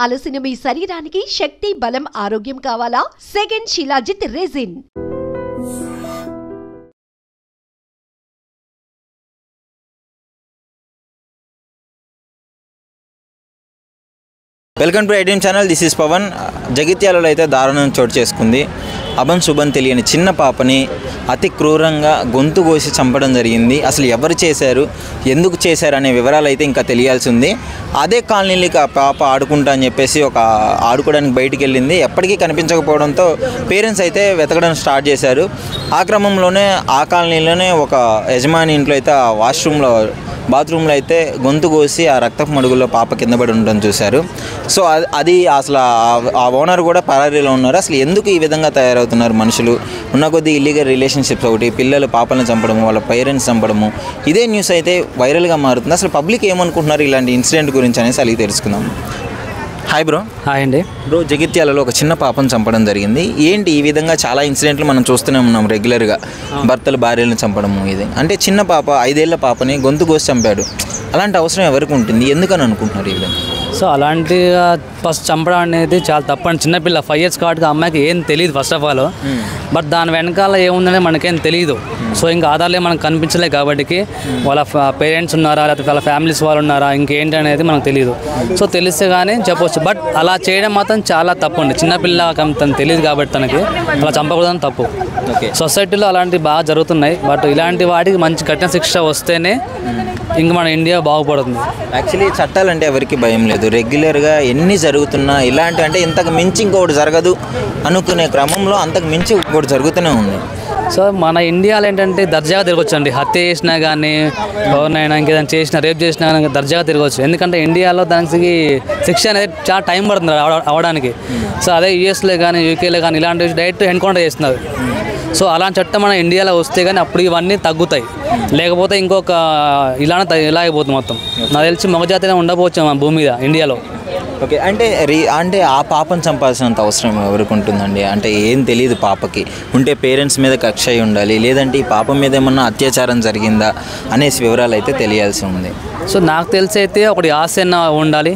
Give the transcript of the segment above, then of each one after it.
అలసిన మీ శరీరానికి శక్తి, బలం, ఆరోగ్యం కావాలా? Second shilajit resin. Welcome to iDream channel. This is Pavan. జగిత్యాలలో అయితే దారుణం చోటు చేసుకుంది. అభన్ శుభన్ తెలియని చిన్న పాపని అతి క్రూరంగా గొంతు కోసి చంపడం జరిగింది. అసలు ఎవరు చేశారు, ఎందుకు చేశారు అనే వివరాలు అయితే ఇంకా తెలియాల్సి ఉంది. అదే కాలనీకి ఆ పాప ఆడుకుంటా అని చెప్పేసి ఆడుకోవడానికి బయటికి వెళ్ళింది. ఎప్పటికీ కనిపించకపోవడంతో పేరెంట్స్ అయితే వెతకడం స్టార్ట్ చేశారు. ఆ క్రమంలోనే ఆ కాలనీలోనే ఒక యజమాని ఇంట్లో అయితే ఆ బాత్రూంలో అయితే గొంతు కోసి ఆ రక్తపు మడుగుల్లో పాప కింద పడి ఉండడం చూశారు. సో అది అసలు ఆ ఓనర్ కూడా పరారీలో ఉన్నారు. అసలు ఎందుకు ఈ విధంగా తయారవుతున్నారు మనుషులు? ఉన్న కొద్ది ఇల్లీగల్ రిలేషన్షిప్స్ ఒకటి, పిల్లలు పాపలను చంపడము, వాళ్ళ పేరెంట్స్ చంపడము, ఇదే న్యూస్ అయితే వైరల్గా మారుతుంది. అసలు పబ్లిక్ ఏమనుకుంటున్నారు ఇలాంటి ఇన్సిడెంట్ గురించి అనేసి అడిగి తెలుసుకుందాం. Hi bro. హాయ్ అండి. బ్రో, జగిత్యాలలో ఒక చిన్న పాపను చంపడం జరిగింది. ఏంటి ఈ విధంగా చాలా ఇన్సిడెంట్లు మనం చూస్తూనే ఉన్నాం రెగ్యులర్గా, భర్తలు భార్యలను చంపడము. ఇది అంటే చిన్న పాప, 5 ఏళ్ల పాపని గొంతు కోసి చంపాడు. అలాంటి అవసరం ఎవరికి ఉంటుంది, ఎందుకని అనుకుంటున్నారు ఈ విధంగా? సో అలాంటి ఫస్ట్ చంపడం అనేది చాలా తప్పండి. చిన్నపిల్ల 5 years కాబట్టి అమ్మాయికి ఏం తెలియదు ఫస్ట్ ఆఫ్ ఆల్. బట్ దాని వెనకాల ఏముందనే మనకేం తెలియదు. సో ఇంకా ఆధార్లే మనకు కనిపించలేదు కాబట్టి వాళ్ళ పేరెంట్స్ ఉన్నారా, లేకపోతే వాళ్ళ ఫ్యామిలీస్ వాళ్ళు ఉన్నారా, ఇంకేంటి అనేది మనకు తెలియదు. సో తెలిస్తే కానీ చెప్పవచ్చు. బట్ అలా చేయడం మాత్రం చాలా తప్పు అండి. చిన్నపిల్ల తను తెలియదు కాబట్టి తనకి అలా చంపకూడదని తప్పు. సొసైటీలో అలాంటివి బాగా జరుగుతున్నాయి. బట్ ఇలాంటి వాటికి మంచి కఠిన శిక్ష వస్తేనే ఇంక మన ఇండియా బాగుపడుతుంది. యాక్చువల్లీ చట్టాలంటే ఎవరికి భయం లేదు. రెగ్యులర్గా ఎన్ని జరుగుతున్నా ఇలాంటి అంటే ఇంతకు మించి ఇంకొకటి జరగదు అనుకునే క్రమంలో అంతకు మించి ఇంకోటి జరుగుతూనే ఉంది. సో మన ఇండియాలో ఏంటంటే దర్జాగా తిరగచ్చు అండి. హత్య చేసినా కానీ, ఎవరినైనా ఇంకేదైనా చేసినా, రేప్ చేసినా కానీ దర్జాగా తిరగచ్చు. ఎందుకంటే ఇండియాలో దానికి శిక్ష అనేది చాలా టైం పడుతుంది అవడానికి. సో అదే యూఎస్లో కానీ, యూకేలో కానీ ఇలాంటి డైరెక్ట్ ఎన్కౌంటర్ చేస్తున్నారు. సో అలాంటి చట్టం మన ఇండియాలో వస్తే కానీ అప్పుడు ఇవన్నీ తగ్గుతాయి. లేకపోతే ఇంకొక ఇలా అయిపోతుంది మొత్తం. నాకు తెలిసి మగజాతినే ఉండకపోవచ్చు మన భూమి మీద ఇండియాలో. ఓకే, అంటే ఆ పాపను చంపాల్సినంత అవసరం ఎవరికి ఉంటుందండి? అంటే ఏం తెలియదు పాపకి. ఉంటే పేరెంట్స్ మీద కక్ష అయి ఉండాలి, లేదంటే ఈ పాప మీద ఏమన్నా అత్యాచారం జరిగిందా అనేసి వివరాలు అయితే తెలియాల్సి ఉంది. సో నాకు తెలిసి అయితే ఒకటి ఆశన్న ఉండాలి,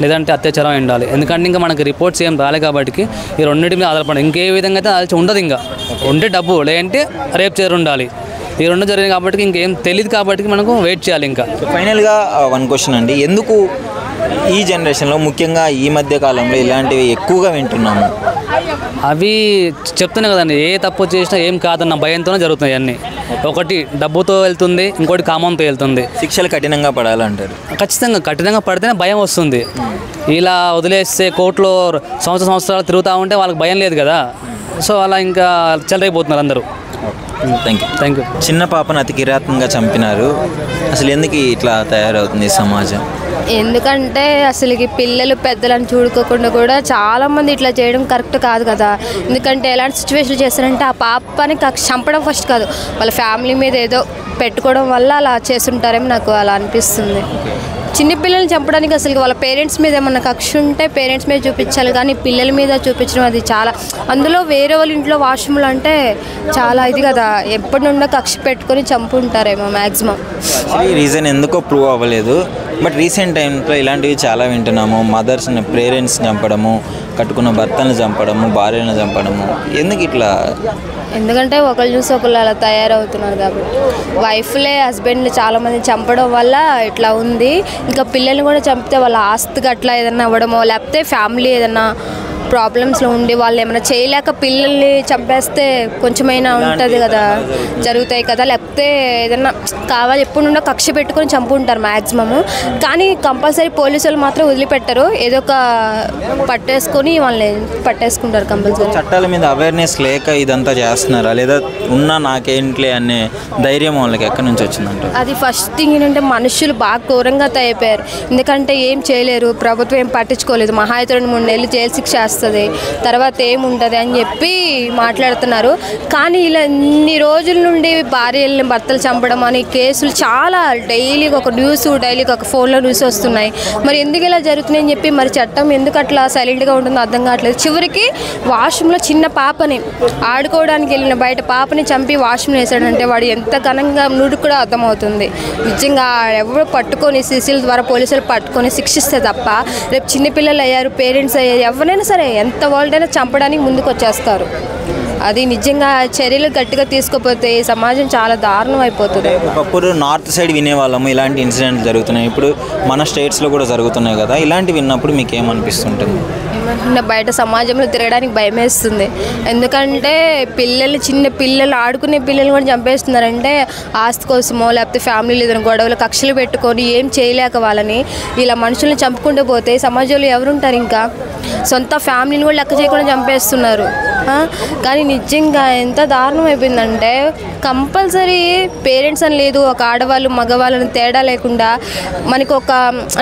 లేదంటే అత్యాచారం ఉండాలి. ఎందుకంటే ఇంకా మనకి రిపోర్ట్స్ ఏం రాలే కాబట్టి ఈ రెండింటి మీద ఆధారపడి ఇంకే విధంగా అయితే అది ఉండదు. ఇంకా ఉంటే డబ్బు, లేదంటే రేప్ చేయరు ఉండాలి. ఈ రెండు జరిగింది కాబట్టి ఇంకేం తెలియదు కాబట్టి మనకు వెయిట్ చేయాలి. ఇంకా ఫైనల్గా 1 క్వశ్చన్ అండి, ఎందుకు ఈ జనరేషన్లో ముఖ్యంగా ఈ మధ్య కాలంలో ఇలాంటివి ఎక్కువగా వింటున్నాము? అవి చెప్తున్నాయి కదండి, ఏ తప్పు చేసినా ఏం కాదన్న భయంతోనే జరుగుతున్నాయి అన్నీ. ఒకటి డబ్బుతో వెళ్తుంది, ఇంకోటి కామంతో వెళ్తుంది. శిక్షలు కఠినంగా పడాలంటారు. ఖచ్చితంగా కఠినంగా పడితేనే భయం వస్తుంది. ఇలా వదిలేస్తే కోర్టులో సంవత్సరాలు తిరుగుతూ ఉంటే వాళ్ళకి భయం లేదు కదా. సో అలా ఇంకా చెలరైపోతున్నారు అందరూ. Thank you. చిన్న పాపను అతి కిరాత్మకంగా చంపినారు. అసలు ఎందుకు ఇట్లా తయారవుతుంది సమాజం? ఎందుకంటే అసలుకి పిల్లలు పెద్దలను చూడుకోకుండా కూడా చాలామంది ఇట్లా చేయడం కరెక్ట్ కాదు కదా. ఎందుకంటే ఎలాంటి సిచ్యువేషన్ చేస్తారంటే ఆ పాపని చంపడం ఫస్ట్ కాదు, వాళ్ళ ఫ్యామిలీ మీద ఏదో పెట్టుకోవడం వల్ల అలా చేస్తుంటారేమో నాకు అలా అనిపిస్తుంది. చిన్నపిల్లల్ని చంపడానికి అసలు వాళ్ళ పేరెంట్స్ మీద ఏమన్నా కక్ష ఉంటే పేరెంట్స్ మీద చూపించాలి, కానీ పిల్లల మీద చూపించడం అది చాలా, అందులో వేరే వాళ్ళ ఇంట్లో వాష్రూమ్లు అంటే చాలా ఇది కదా, ఎప్పటి నుండో కక్ష పెట్టుకొని చంపుంటారేమో మ్యాక్సిమం. రీజన్ ఎందుకో ప్రూవ్ అవ్వలేదు. బట్ రీసెంట్ టైంలో ఇలాంటివి చాలా వింటున్నాము. మదర్స్ని, పేరెంట్స్ని చంపడము, కట్టుకున్న భర్తను చంపడము, భార్యను చంపడము. ఎందుకు ఇట్లా? ఎందుకంటే ఒకళ్ళు చూసి ఒకళ్ళు అలా తయారవుతున్నారు కాబట్టి. వైఫ్లే హస్బెండ్ని చాలామంది చంపడం వల్ల ఇట్లా ఉంది. ఇంకా పిల్లల్ని కూడా చంపితే వాళ్ళ ఆస్తికి అట్లా ఏదన్నా అవ్వడమో, లేకపోతే ఫ్యామిలీ ఏదన్నా ప్రాబ్లమ్స్లో ఉండి వాళ్ళు ఏమైనా చేయలేక పిల్లల్ని చంపేస్తే కొంచెమైనా ఉంటుంది కదా, జరుగుతాయి కదా. లేకపోతే ఏదన్నా కావాలి ఎప్పుడు నుండో కక్ష పెట్టుకొని చంపుంటారు మ్యాక్సిమము. కానీ కంపల్సరీ పోలీసు వాళ్ళు మాత్రం వదిలిపెట్టరు, ఏదో ఒక పట్టేసుకొని వాళ్ళని పట్టేసుకుంటారు కంపల్సరీ. చట్టాల మీద అవేర్నెస్ లేక ఇదంతా చేస్తున్నారా, లేదా ఉన్నా నాకేంట్లే అనే ధైర్యం వాళ్ళకి ఎక్కడి నుంచి వచ్చిందంట? అది ఫస్ట్ థింగ్ ఏంటంటే మనుషులు బాగా ఘోరంగా తయారైపోయారు. ఎందుకంటే ఏం చేయలేరు, ప్రభుత్వం ఏం పట్టించుకోలేదు. మహా అయితే 2-3 నెలలు జైలు శిక్ష వస్తుంది, తర్వాత ఏముంటుంది అని చెప్పి మాట్లాడుతున్నారు. కానీ ఇలా ఇన్ని రోజుల నుండి భార్యల్ని భర్తలు చంపడం అని కేసులు చాలా డైలీకి ఒక న్యూస్, డైలీకి ఒక ఫోన్లో న్యూస్ వస్తున్నాయి. మరి ఎందుకు ఇలా జరుగుతున్నాయని చెప్పి మరి చట్టం ఎందుకు అట్లా సైలెంట్గా ఉంటుందో అర్థం కావట్లేదు. చివరికి వాష్రూమ్లో చిన్న పాపని ఆడుకోవడానికి వెళ్ళిన బయట పాపని చంపి వాష్రూమ్లో వేసాడంటే వాడు ఎంత ఘనంగా నుడు కూడా అర్థమవుతుంది. నిజంగా ఎవరు పట్టుకొని సీసీల ద్వారా పోలీసులు పట్టుకొని శిక్షిస్తే తప్ప రేపు చిన్నపిల్లలు అయ్యారు, పేరెంట్స్ అయ్యారు, ఎవరైనా సరే ఎంత వాళ్ళైనా చంపడానికి ముందుకు వచ్చేస్తారు. అది నిజంగా చర్యలు గట్టిగా తీసుకోకపోతే సమాజం చాలా దారుణం అయిపోతుంది. ఒకప్పుడు నార్త్ సైడ్ వినేవాళ్ళము ఇలాంటి ఇన్సిడెంట్లు జరుగుతున్నాయి, ఇప్పుడు మన స్టేట్స్లో కూడా జరుగుతున్నాయి కదా, ఇలాంటివి విన్నప్పుడు మీకు ఏమనిపిస్తుంటుంది? బయట సమాజంలో తిరగడానికి భయం వేస్తుంది. ఎందుకంటే చిన్న పిల్లలు ఆడుకునే పిల్లలు కూడా చంపేస్తున్నారంటే ఆస్తి కోసమో లేకపోతే ఫ్యామిలీలో ఏదైనా గొడవలు కక్షలు పెట్టుకొని ఏం చేయలేక వాళ్ళని ఇలా మనుషుల్ని చంపుకుంటూ పోతే సమాజంలో ఎవరుంటారు? ఇంకా సొంత ఫ్యామిలీని కూడా లెక్క చేయకుండా చంపేస్తున్నారు. కానీ నిజంగా ఎంత దారుణం అయిపోయిందంటే కంపల్సరీ పేరెంట్స్ అని లేదు, ఒక ఆడవాళ్ళు మగవాళ్ళని తేడా లేకుండా మనకు ఒక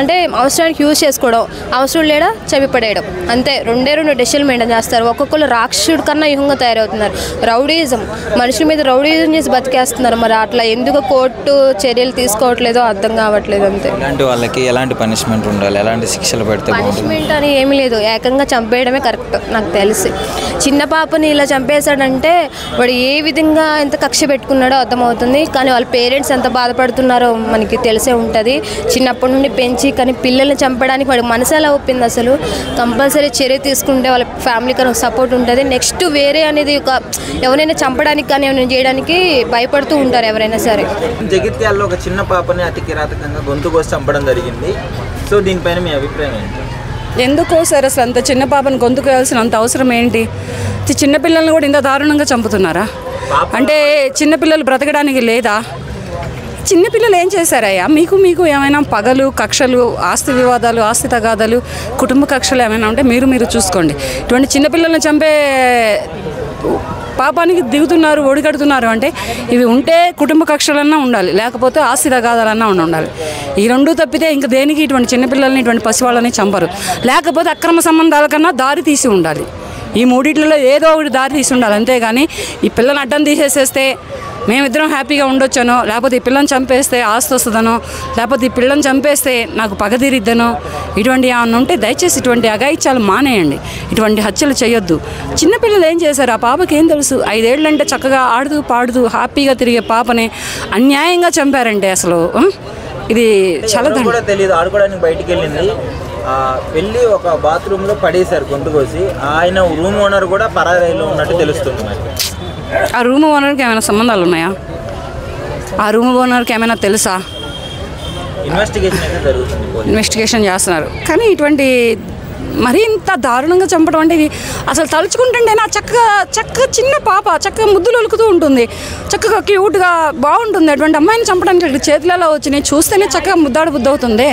అంటే అవసరానికి యూజ్ చేసుకోవడం, అవసరం లేడా చంపిపడేయడం, అంతే. రెండే డెసిషన్ మెయింటైన్ చేస్తారు. ఒక్కొక్కరు రాక్షసుడి కన్నా వ్యూహంగా తయారవుతున్నారు. రౌడీజం, మనుషుల మీద రౌడీజం చేసి బతికేస్తున్నారు. మరి అట్లా ఎందుకు కోర్టు చర్యలు తీసుకోవట్లేదో అర్థం కావట్లేదు. అంతే. ఇలాంటి వాళ్ళకి ఎలాంటి పనిష్మెంట్ ఉండాలి, ఎలాంటి శిక్షలు పెడితే? పనిష్మెంట్ అని ఏమీ లేదు, ఏకంగా చంపేయడమే కరెక్ట్ నాకు తెలిసి. చిన్న పాపని ఇలా చంపేశాడంటే వాడు ఏ విధంగా ఎంత కక్ష పెట్టుకున్నాడో అర్థమవుతుంది. కానీ వాళ్ళ పేరెంట్స్ ఎంత బాధపడుతున్నారో మనకి తెలిసే ఉంటుంది. చిన్నప్పటి నుండి పెంచి కానీ పిల్లల్ని చంపడానికి వాడి మనసు ఎలా ఒప్పింది? అసలు కంపల్సరీ చర్య తీసుకుంటే వాళ్ళ ఫ్యామిలీకి ఒక సపోర్ట్ ఉంటుంది. నెక్స్ట్ వేరే అనేది ఒక ఎవరైనా చంపడానికి కానీ ఏమైనా చేయడానికి భయపడుతూ ఉంటారు ఎవరైనా సరే. జగిత్యాలలో ఒక చిన్న పాపని అతి కిరాతకంగా గొంతు కోసి చంపడం జరిగింది. సో దీనిపైన మీ అభిప్రాయం ఏంటి? ఎందుకో సార్ అసలు అంత చిన్న పాపను గొంతుకు వేయాల్సినంత అవసరం ఏంటి? చిన్నపిల్లల్ని కూడా ఇంత దారుణంగా చంపుతున్నారా? అంటే చిన్నపిల్లలు బ్రతకడానికి లేదా? చిన్నపిల్లలు ఏం చేశారయ్యా? మీకు ఏమైనా పగలు, కక్షలు, ఆస్తి వివాదాలు, ఆస్తి తగాదాలు, కుటుంబ కక్షలు ఏమైనా ఉంటే మీరు చూసుకోండి. ఇటువంటి చిన్నపిల్లల్ని చంపే పాపానికి దిగుతున్నారు, ఒడిగడుతున్నారు అంటే ఇవి ఉంటే కుటుంబ కక్షలన్నా ఉండాలి, లేకపోతే ఆస్తి తగాదాలన్నా ఉండాలి. ఈ రెండూ తప్పితే ఇంక దేనికి ఇటువంటి చిన్నపిల్లల్ని ఇటువంటి పసివాళ్ళని చంపరు. లేకపోతే అక్రమ సంబంధాల కన్నా దారి తీసి ఉండాలి. ఈ మూడిట్లలో ఏదో ఒకటి దారి తీసి ఉండాలి. అంతేగాని ఈ పిల్లని అడ్డం తీసేసేస్తే మేమిద్దరం హ్యాపీగా ఉండొచ్చానో, లేకపోతే ఈ పిల్లని చంపేస్తే ఆస్తి వస్తుందనో, లేకపోతే ఈ పిల్లని చంపేస్తే నాకు పగ తీరిద్దనో, ఇటువంటి ఏమన్నా ఉంటే దయచేసి ఇటువంటి అఘాయిత్యాలు మానేయండి. ఇటువంటి హత్యలు చేయొద్దు. చిన్నపిల్లలు ఏం చేశారు? ఆ పాపకి ఏం తెలుసు? 5 ఏళ్ళంటే చక్కగా ఆడుతూ పాడుతూ హ్యాపీగా తిరిగే పాపని అన్యాయంగా చంపారంటే అసలు ఇది చాలా కూడా తెలియదు. ఆడుకోవడానికి బయటికి వెళ్ళి ఒక బాత్రూంలో పడేశారు గొంతు కోసి. ఆయన రూమ్ ఓనర్ కూడా పరారీలో ఉన్నట్టు తెలుస్తుంది. ఆ రూమ్ ఓనర్కి ఏమైనా సంబంధాలు ఉన్నాయా? ఆ రూమ్ ఓనర్కి ఏమైనా తెలుసా? ఇన్వెస్టిగేషన్ చేస్తున్నారు. కానీ ఇటువంటి మరీ ఇంత దారుణంగా చంపడం అంటే ఇది అసలు తలుచుకుంటుంటే నా చక్కగా చిన్న పాప చక్కగా ముద్దులు ఒలుకుతూ ఉంటుంది, చక్కగా క్యూట్గా బాగుంటుంది. అటువంటి అమ్మాయిని చంపడానికి వీళ్ళకి చేతులు ఎలా వచ్చినాయి? చూస్తేనే చక్కగా ముద్దాడు బుద్ధి అవుతుంది.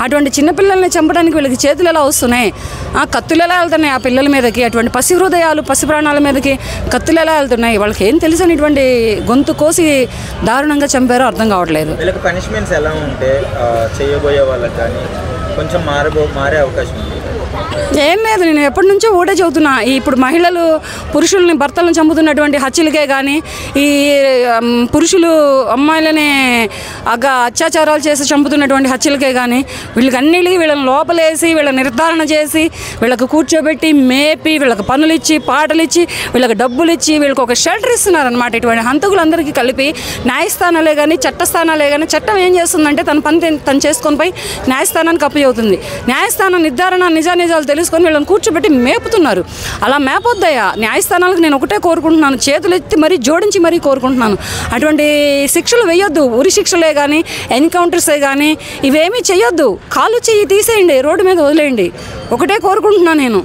అటువంటి చిన్నపిల్లల్ని చంపడానికి వీళ్ళకి చేతులు ఎలా వస్తున్నాయి? కత్తులు ఎలా వెళ్తున్నాయి ఆ పిల్లల మీదకి? అటువంటి పసి హృదయాలు, పసి ప్రాణాల మీదకి కత్తులు ఎలా వెళ్తున్నాయి? వాళ్ళకి ఏం తెలుసని ఇటువంటి గొంతు కోసి దారుణంగా చంపారో అర్థం కావట్లేదు. వీళ్ళకి పనిష్మెంట్స్ ఎలా ఉంటే చేయబోయే వాళ్ళకి కానీ కొంచెం మారే అవకాశం ఉంది? ఏం లేదు, నేను ఎప్పటి నుంచో ఒకటే చెబుతున్నా. ఇప్పుడు మహిళలు పురుషుల్ని భర్తలను చంపుతున్నటువంటి హత్యలకే కానీ, ఈ పురుషులు అమ్మాయిలని అత్యాచారాలు చేసి చంపుతున్నటువంటి హత్యలకే కానీ, వీళ్ళకి వీళ్ళని లోపలేసి వీళ్ళ నిర్ధారణ చేసి వీళ్ళకి కూర్చోబెట్టి మేపి వీళ్ళకి పనులు ఇచ్చి పాటలు ఇచ్చి వీళ్ళకి డబ్బులు ఇచ్చి వీళ్ళకి ఒక షెల్టర్ ఇస్తున్నారనమాట. ఇటువంటి హంతకులందరికీ కలిపి న్యాయస్థానాలే కానీ చట్టస్థానాలే కానీ చట్టం ఏం చేస్తుందంటే తన పని తను చేసుకొని పోయి న్యాయస్థానానికి అప్పచెబుతుంది. న్యాయస్థానం నిర్ధారణ నిజానిజాలు తెలుసుకొని వీళ్ళని కూర్చోబెట్టి మేపుతున్నారు. అలా మేపొద్దయ్యా. న్యాయస్థానాలకు నేను ఒకటే కోరుకుంటున్నాను, చేతులు ఎత్తి మరీ జోడించి మరీ కోరుకుంటున్నాను, అటువంటి శిక్షలు వేయొద్దు. ఉరి శిక్షలే కానీ ఎన్కౌంటర్సే కానీ ఇవేమీ చేయొద్దు. కాలు చెయ్యి తీసేయండి, రోడ్డు మీద వదిలేయండి. ఒకటే కోరుకుంటున్నాను నేను.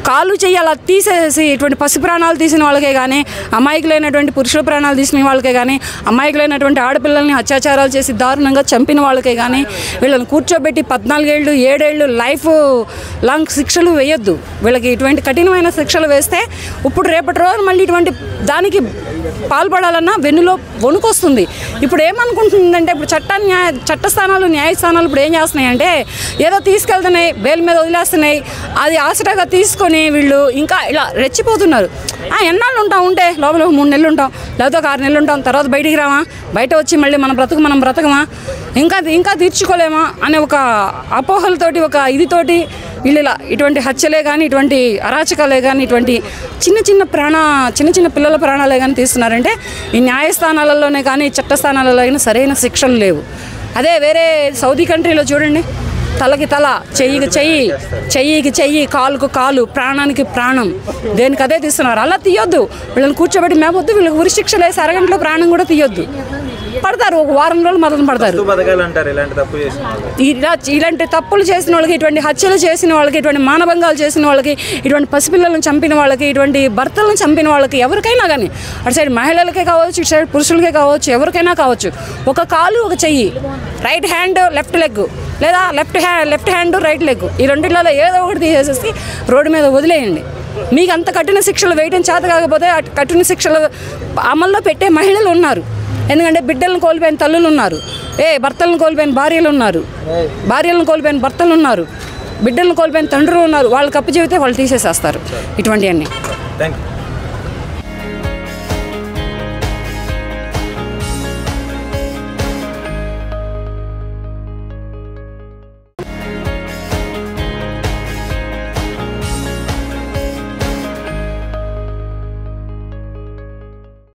కాలు చెయ్యి అలా తీసేసి ఇటువంటి పసి ప్రాణాలు తీసిన వాళ్ళకే కానీ, అమాయకులైనటువంటి పురుషుల ప్రాణాలు తీసిన వాళ్ళకే కానీ, అమాయకులైనటువంటి ఆడపిల్లల్ని అత్యాచారాలు చేసి దారుణంగా చంపిన వాళ్ళకే కానీ వీళ్ళని కూర్చోబెట్టి 14 ఏళ్ళు 7 ఏళ్ళు లైఫ్ లాంగ్ శిక్షలు వేయొద్దు. వీళ్ళకి ఇటువంటి కఠినమైన శిక్షలు వేస్తే ఇప్పుడు రేపటి రోజు మళ్ళీ ఇటువంటి దానికి పాల్పడాలన్నా వెన్నులో వణుకొస్తుంది. ఇప్పుడు ఏమనుకుంటుందంటే ఇప్పుడు చట్టస్థానాలు న్యాయస్థానాలు ఇప్పుడు ఏం చేస్తున్నాయి అంటే ఏదో తీసుకెళ్తున్నాయి, బెయిల్ మీద వదిలేస్తున్నాయి, అది ఆసరాగా తీసుకొని వీళ్ళు ఇంకా ఇలా రెచ్చిపోతున్నారు. ఎన్నాళ్ళు ఉంటాం, ఉంటే లోపల 3 నెలలు ఉంటాం, లేకపోతే 6 నెలలు ఉంటాం, తర్వాత బయటికి రామా, బయట వచ్చి మళ్ళీ మనం బ్రతకమా, ఇంకా తీర్చుకోలేమా అనే ఒక అపోహలతోటి, ఒక ఇదితోటి వీళ్ళు ఇలా ఇటువంటి హత్యలే కానీ, ఇటువంటి అరాచకాలే కానీ, ఇటువంటి చిన్న పిల్లల ప్రాణాలే కానీ తీస్తున్నారంటే ఈ న్యాయస్థానాలలోనే కానీ చట్టస్థానాలలో కానీ సరైన శిక్షలు లేవు. అదే వేరే సౌదీ కంట్రీలో చూడండి, తలకి తల, చెయ్యికి చెయ్యి, కాలుకు కాలు, ప్రాణానికి ప్రాణం, దేనికి అదే తీస్తున్నారు. అలా తీయొద్దు. వీళ్ళని కూర్చోబెట్టి మేమొద్దు, వీళ్ళకి ఉరి శిక్షలు వేసి అరగంటలో ప్రాణం కూడా తీయొద్దు. పడతారు, ఒక వారం రోజులు మొదలు పడతారు. ఇలాంటి తప్పులు చేసిన వాళ్ళకి, ఇటువంటి హత్యలు చేసిన వాళ్ళకి, ఇటువంటి మానభంగాలు చేసిన వాళ్ళకి, ఇటువంటి పసిపిల్లలను చంపిన వాళ్ళకి, ఇటువంటి భర్తలను చంపిన వాళ్ళకి, ఎవరికైనా కానీ, అటు సైడ్ మహిళలకే కావచ్చు, ఇటు సైడ్ పురుషులకే కావచ్చు, ఎవరికైనా కావచ్చు, ఒక కాలు ఒక చెయ్యి, రైట్ హ్యాండ్ లెఫ్ట్ లెగ్, లేదా లెఫ్ట్ హ్యాండ్ రైట్ లెగ్, ఈ రెండిళ్ళలో ఏదో ఒకటి తీసేసి రోడ్డు మీద వదిలేయండి. మీకు అంత కఠిన శిక్షలు వేయడం చేత కాకపోతే కఠిన శిక్షలు అమల్లో పెట్టే మహిళలు ఉన్నారు. ఎందుకంటే బిడ్డలను కోల్పోయిన తల్లులు ఉన్నారు, భర్తలను కోల్పోయిన భార్యలు ఉన్నారు, భార్యలను కోల్పోయిన భర్తలు ఉన్నారు, బిడ్డలను కోల్పోయిన తండ్రులు ఉన్నారు. వాళ్ళకి అప్పు చెబితే వాళ్ళు తీసేసేస్తారు ఇటువంటివన్నీ. Thank you.